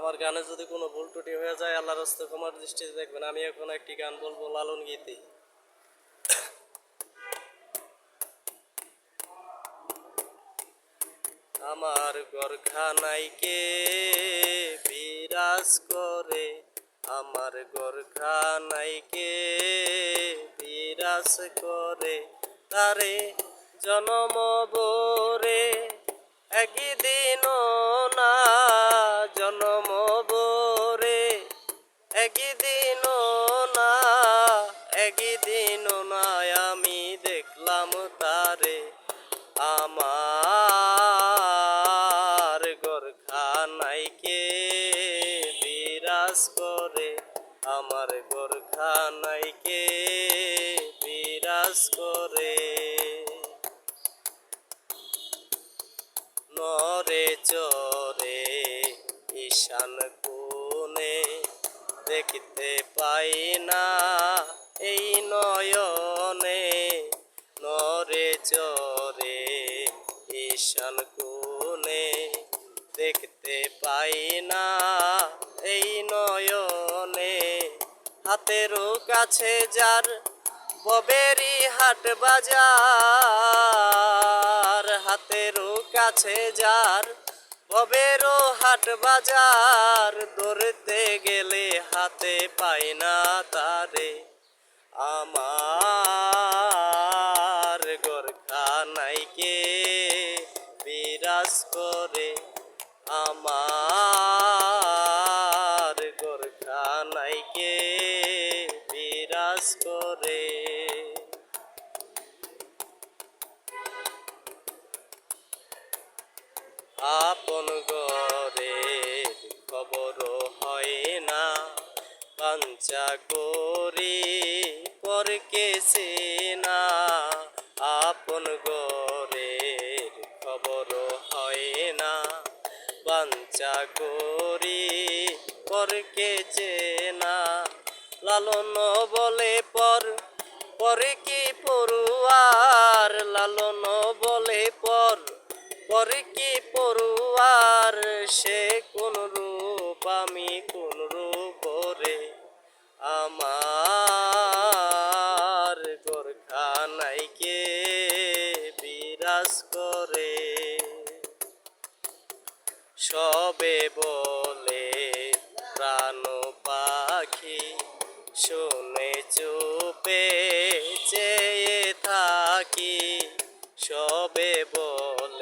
আমার গানে যদি কোনো ভুল ত্রুটি হয়ে যায় আল্লাহর রাস্তায় ক্ষমার দৃষ্টিতে দেখবেন। আমি এখন একটি গান বলবো লালন গীতি। আমার গরখানায় কে বিরাজ করে, আমার গরখানায় কে বিরাজ করে, তারে জনম বরে একদিন না, জনম বরে একদিন না, একদিন না আমি দেখলাম তারে। আমার গরখানায় কে বিরাজ করে, আমার গরখানায় কে বিরাজ করে। নরে চরে ঈশান কোণে দেখতে পাই না এই নয়নে, নরে চরে ঈশান কোণে দেখতে পাই না এই নয়নে। হাতেরও কাছে যার ববেরি হাট বাজার, হাতেরও কাছে যার ববেরও হাট বাজার, ধরতে গেলে হাতে পাই না তারে। আমার গরখানায় কে বিরাজ করে, আমার গরখানায় কে বিরাজ করে। আপন ঘরের খবর হয় না, বাঞ্চা করি পরকে চেনা। আপন ঘরের খবর হয় না, বাঞ্চা করি পরকে চেনা। লালন বলে পরে কি পড়ুয়ার, লালন বলে পরে কি পড়ুয়ার, সে কোন রূপ আমি কোন রূপ রে। আমার গরখানায় কে বিরাজ করে। সবে বলে প্রাণ পাখি শুনে চুপে চেয়ে থাকি, সবে বলে